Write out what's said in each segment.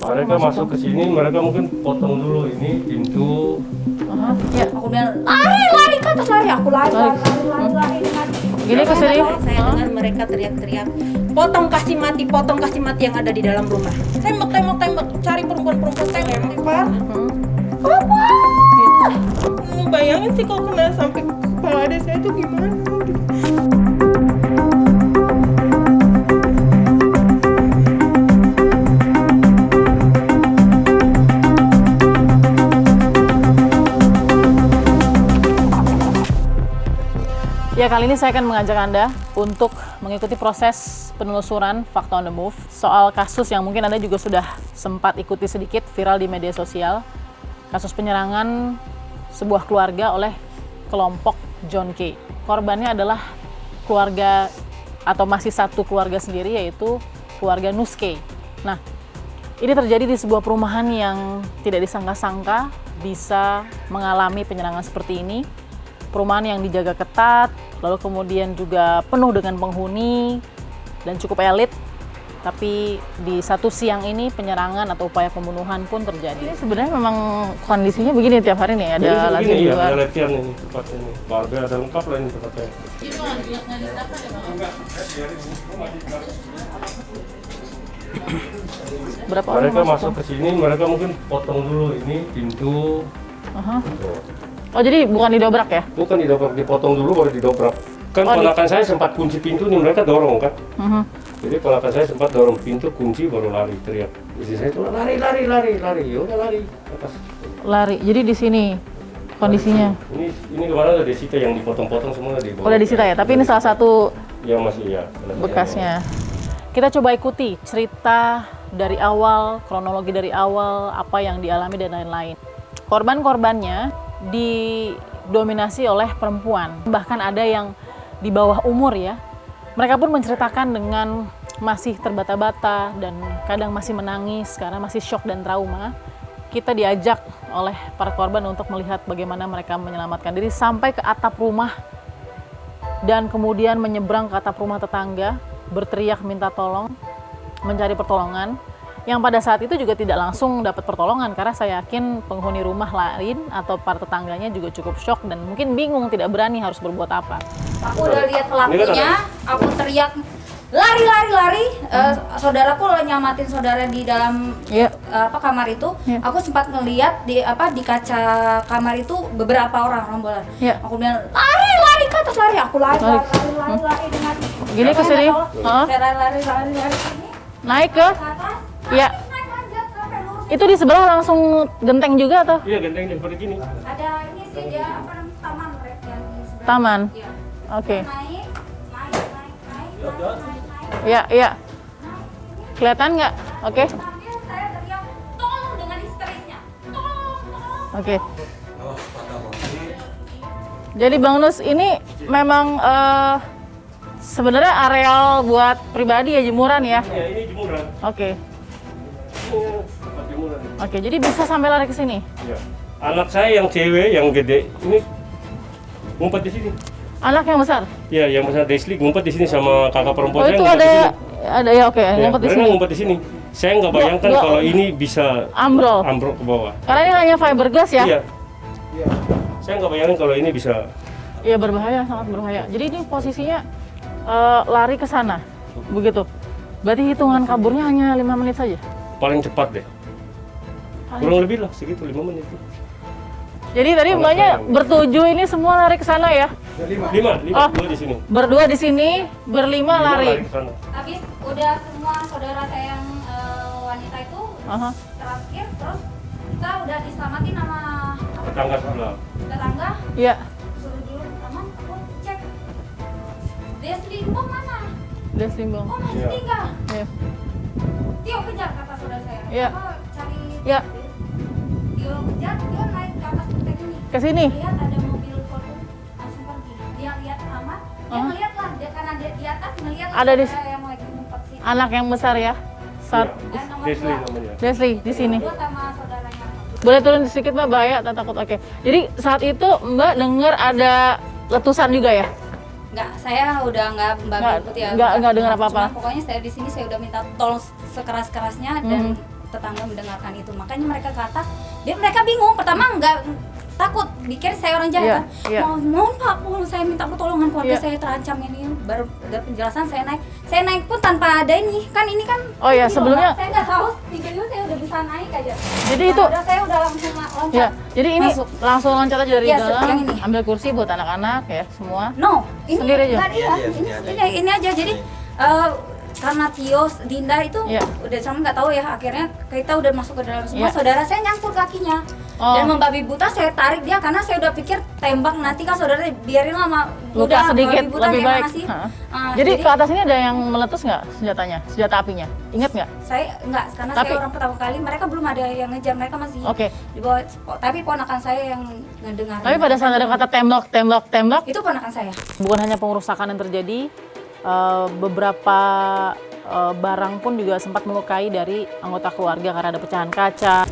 Mereka masuk ke sini, mereka mungkin potong dulu ini pintu. Ya. Aku bilang lari ke atas, lari. Aku lari dengan Gini ke sini. saya dengar mereka teriak-teriak, potong kasih mati yang ada di dalam rumah. Tembak, cari perempuan tembak. Apa? Bayangin sih kalau kena sampai kepala adik saya itu gimana? Ya, kali ini saya akan mengajak Anda untuk mengikuti proses penelusuran Fakta on the Move soal kasus yang mungkin Anda juga sudah sempat ikuti sedikit viral di media sosial. Kasus penyerangan sebuah keluarga oleh kelompok John K. Korbannya adalah keluarga atau masih satu keluarga sendiri, yaitu keluarga Nus K. Nah, ini terjadi di sebuah perumahan yang tidak disangka-sangka bisa mengalami penyerangan seperti ini. Perumahan yang dijaga ketat, lalu kemudian juga penuh dengan penghuni dan cukup elit. Tapi di satu siang ini penyerangan atau upaya pembunuhan pun terjadi. Ini sebenarnya memang kondisinya begini tiap hari nih, ada lagi di luar. Ada latihan ini tempatnya ini. Warga ada lengkap lah ini tempatnya. Berapa orang Mereka masuk ke sini, mereka mungkin potong dulu ini pintu. Oh, jadi bukan didobrak ya? Bukan didobrak, dipotong dulu baru didobrak. Kan ponakan saya sempat kunci pintu nih, mereka dorong kan. Jadi ponakan saya sempat dorong pintu, kunci baru lari, teriak. Istri saya itu lari, ya udah lari atas. Lari. Jadi di sini kondisinya. Ini kemarin udah disita, yang dipotong-potong semua di bawah. Udah disita ya, tapi ini salah satu yang masih ya bekasnya. Kita coba ikuti cerita dari awal, kronologi dari awal, apa yang dialami dan lain-lain. Korban-korbannya didominasi oleh perempuan, bahkan ada yang di bawah umur ya. Mereka pun menceritakan dengan masih terbata-bata dan kadang masih menangis karena masih syok dan trauma. Kita diajak oleh para korban untuk melihat bagaimana mereka menyelamatkan diri sampai ke atap rumah dan kemudian menyeberang ke atap rumah tetangga, berteriak minta tolong, mencari pertolongan. Yang pada saat itu juga tidak langsung dapat pertolongan karena saya yakin penghuni rumah lain atau para tetangganya juga cukup syok dan mungkin bingung, tidak berani harus berbuat apa. Aku udah lihat pelakunya, aku teriak lari. Saudaraku nyamatin saudara di dalam kamar itu. Aku sempat ngeliat di kaca kamar itu beberapa orang rombolan. Aku bilang lari ke atas, lari. Aku lari dengan gini ke sini. lari sini. Naik ke atas. Ya. Itu di sebelah langsung genteng juga atau? Iya, genteng seperti gini. Ada ini sih dia taman mereka yang di sebelah. Taman. Iya. Oke. Naik. Ya. Kelihatan nggak? Oke. Sambil saya teriak tolong dengan histerisnya. Tolong. Oke. Jadi Bang Nus, ini memang sebenarnya areal buat pribadi ya, jemuran ya? Iya, ini jemuran. Oke. Ini tempat jemuran. Oke, jadi bisa sampai lari ke sini? Iya. Anak saya yang cewek, yang gede, ini ngumpet di sini. Anak yang besar? Iya, yang besar Desli ngumpet di sini sama kakak perempuan Oh, saya. itu ngumpet di sini. ada ya, oke, Ya, ngumpet di mereka sini. ngumpet di sini. Saya nggak bayangkan kalau ini bisa Ambrol. ke bawah. Karena ini hanya fiberglass ya? Iya. Saya nggak bayangin kalau ini bisa. Iya, berbahaya, sangat berbahaya. Jadi ini posisinya lari ke sana, begitu. Berarti hitungan kaburnya hanya 5 menit saja? Paling cepat deh. Kurang lebih lah segitu 5 menit. Jadi tadi mbaknya bertujuh ini semua lari ke sana ya? 5 Oh. dua di sini. Berdua di sini, berlima lari. ke sana. Habis udah semua saudara saya yang wanita itu terakhir, terus kita udah diselamatin sama Tetangga sebelah. tetangga. Iya. Suruh dulu aman, aku cek. Desli Limbong mana? Des Limbong. Oh masih Iya. tinggal. Iya. Tio kejar kata saudara saya. Iya. Apa cari? Iya. Tio kejar, dia naik ke atas genteng ini. Ke sini. Lihat ada mobil Fortune langsung pergi. Dia lihat aman, dia ngeliat lah, dia karena dia di atas ngeliat Ada di saudara yang lagi ngumpet sini. Anak yang besar ya? Saat Nomor Desli 2. namanya. Desli di sini. Dua sama saudaranya. Boleh turun sedikit Mbak, bahaya tak takut. Oke. Jadi saat itu Mbak dengar ada letusan juga ya? Enggak, saya udah nggak Nggak- ikut ya. nggak dengar apa-apa. Cuman pokoknya saya di sini saya udah minta tolong sekeras-kerasnya dan tetangga mendengarkan itu, makanya mereka ke atas. Mereka bingung, pertama nggak takut, pikir saya orang jahat kan. Mohon Pak, saya minta pertolongan, keluarga saya terancam ini. Baru ada penjelasan, saya naik pun tanpa ada ini kan oh ya sebelumnya saya nggak tahu tiba-tiba saya udah bisa naik aja. Jadi itu saya udah langsung loncat. Ya, jadi ini masuk. langsung loncat aja dari Ya, dalam, yang ini. ambil kursi buat anak-anak ya semua. No, ini Sendiri aja? nggak dia. Ini aja. Jadi karena Tios, Dinda itu udah sama nggak tahu ya, akhirnya kita udah masuk ke dalam semua. Saudara saya nyangkut kakinya dan membabi buta, saya tarik dia karena saya udah pikir tembak nanti kan saudara biarin lama luka sedikit babi buta lebih baik. sih. Jadi ke atas ini ada yang meletus nggak senjata apinya? Ingat nggak? Saya nggak, karena saya orang pertama kali, mereka belum ada yang ngejar, mereka masih di bawah. Tapi ponakan saya yang ngedengar. Tapi pada saat ada kata tembak itu ponakan saya. Bukan hanya pengerusakan yang terjadi, beberapa barang pun juga sempat melukai dari anggota keluarga karena ada pecahan kaca.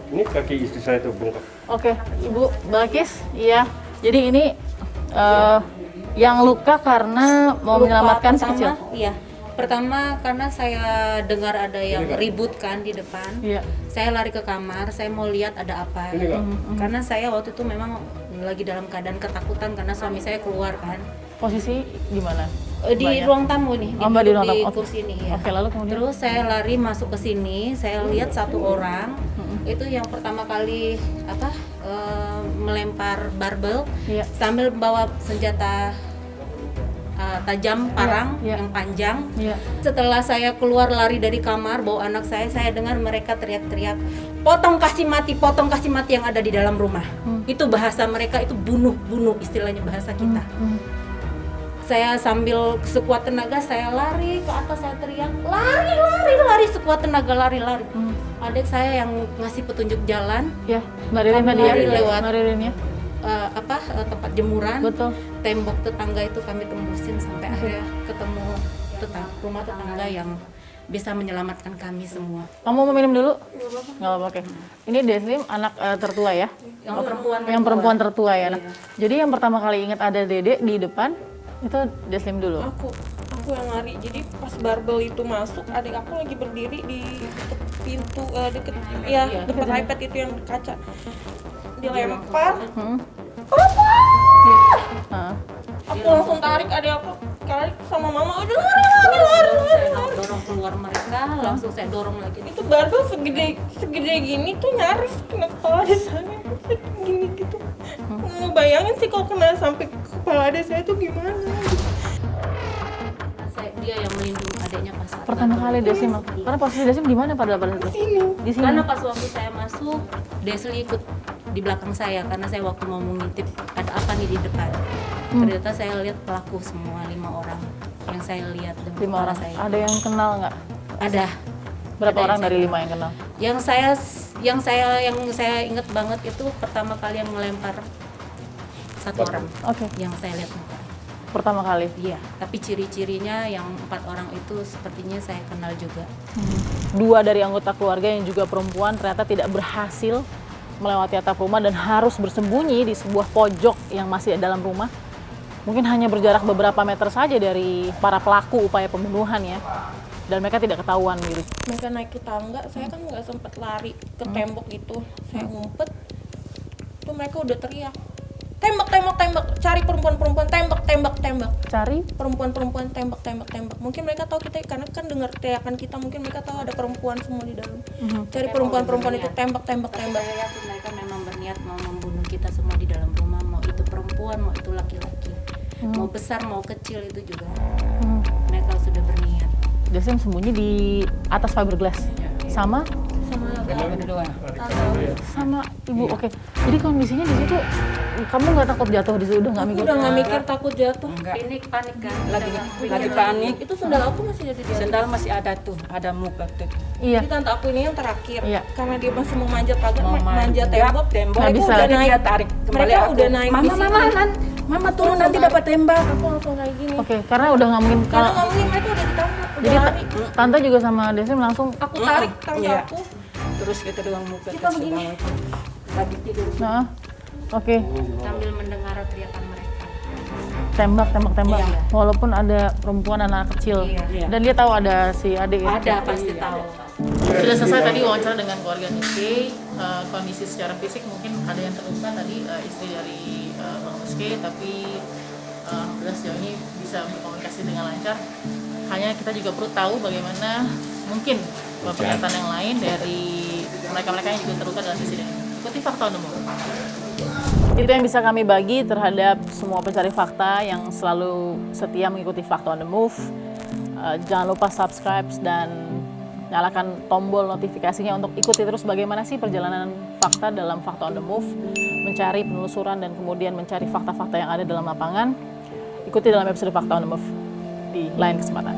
Ini kaki istri saya tuh bengkak. Oke, Ibu Balkis, iya. Jadi ini yang luka karena mau menyelamatkan si kecil. Iya. Pertama karena saya dengar ada yang ribut kan di depan. Iya. Saya lari ke kamar, saya mau lihat ada apa. Karena saya waktu itu memang lagi dalam keadaan ketakutan karena suami saya keluar kan. Posisi di mana? Di ruang tamu nih, di kursi ini ya. Oke, lalu kemudian? Terus saya lari masuk ke sini, saya lihat satu orang itu yang pertama kali melempar barbel sambil bawa senjata tajam parang yang panjang. Setelah saya keluar lari dari kamar bawa anak saya dengar mereka teriak-teriak, potong kasih mati yang ada di dalam rumah. Itu bahasa mereka, itu bunuh istilahnya bahasa kita. Saya sambil sekuat tenaga saya lari ke atas, saya teriak lari sekuat tenaga lari. Adik saya yang ngasih petunjuk jalan, Mbak Ririn tadi lewat tempat jemuran. Betul. Tembok tetangga itu kami tembusin sampai akhirnya ketemu rumah tetangga yang bisa menyelamatkan kami semua. Kamu mau minum dulu? Nggak apa-apa, oke. Ini Deslim anak tertua ya? Yang perempuan tertua ya. Nah, jadi yang pertama kali ingat ada Dede di depan itu Deslim dulu. Aku yang lari. Jadi pas barbel itu masuk, adik aku lagi berdiri di deket pintu, dekat iPad itu yang kaca. Dilempar. Aku langsung tarik adik aku, sama mama, udah lari. Dorong keluar mereka, langsung saya dorong lagi. Itu barbel segede gini tuh nyaris kena kepala adik saya, gini gitu. Ngebayangin sih kalau kena sampai kepala adik saya tuh gimana. Dia yang melindungi adiknya pas pertama kali Deslim, karena posisi Deslim di mana pada itu? Di sini. Karena pas waktu saya masuk, Desli ikut di belakang saya karena saya waktu mau mengintip ada apa nih di depan. Ternyata saya lihat pelaku semua 5 orang yang saya lihat dengan 5 orang. saya. Ada yang kenal nggak? Ada. Berapa Ada orang dari 5 yang kenal? Yang saya ingat banget itu pertama kali yang melempar satu orang. Yang saya lihat pertama kali? Iya, tapi ciri-cirinya yang 4 orang itu sepertinya saya kenal juga. 2 dari anggota keluarga yang juga perempuan ternyata tidak berhasil melewati atap rumah dan harus bersembunyi di sebuah pojok yang masih dalam rumah. Mungkin hanya berjarak beberapa meter saja dari para pelaku upaya pembunuhan ya. Dan mereka tidak ketahuan gitu. Mereka naik ke tangga, saya kan nggak sempat lari ke tembok itu. Saya ngumpet, tuh mereka udah teriak, tembak, cari perempuan, tembak. Cari perempuan, tembak. Mungkin mereka tahu kita, karena kan dengar teriakan kita, mungkin mereka tahu ada perempuan semua di dalam. Cari perempuan itu tembak. Saya yakin mereka memang berniat mau membunuh kita semua di dalam rumah, mau itu perempuan, mau itu laki-laki, mau besar, mau kecil itu juga. Mereka sudah berniat. Deslim sembunyi di atas fiberglass sama ibu. Oke. Jadi kondisinya di situ kamu nggak takut jatuh di situ? Udah nggak mikir takut jatuh. Panik kan. Lagi panik. Itu sendal aku masih ada di atas. Sendal masih ada tuh, ada muka tuh. Iya. Jadi tante aku ini yang terakhir. Iya. Karena dia masih mau manjat pagar, manjat tembok. Nggak bisa. Udah naik. Dia tarik kembali Mereka aku. udah naik. Mama turun nanti dapat tembak. Aku langsung kayak gini. Oke, karena udah nggak mungkin Karena nggak mungkin mereka udah ditangkap. Jadi tante juga sama Deslim langsung Aku tarik tante aku. Terus kita doang muka. Kita begini. Lagi tidur. Oke. Sambil mendengar teriakan mereka. tembak. Iya. Walaupun ada perempuan anak kecil. Iya. Dan dia tahu ada si adik ya? Ada, pasti tahu. Sudah selesai tadi wawancara dengan keluarga Nike. Kondisi secara fisik mungkin ada yang terluka tadi, istri dari Bang Rizky, tapi alhamdulillah sejauh ini bisa berkomunikasi dengan lancar. Hanya kita juga perlu tahu bagaimana mungkin pernyataan yang lain dari mereka-mereka yang juga terluka dalam insiden ini. Ikuti Fakta on the Move. Itu yang bisa kami bagi terhadap semua pencari fakta yang selalu setia mengikuti Fakta on the Move. Jangan lupa subscribe dan nyalakan tombol notifikasinya untuk ikuti terus bagaimana sih perjalanan fakta dalam Fakta on the Move, mencari penelusuran dan kemudian mencari fakta-fakta yang ada dalam lapangan. Ikuti dalam episode Fakta on the Move di lain kesempatan.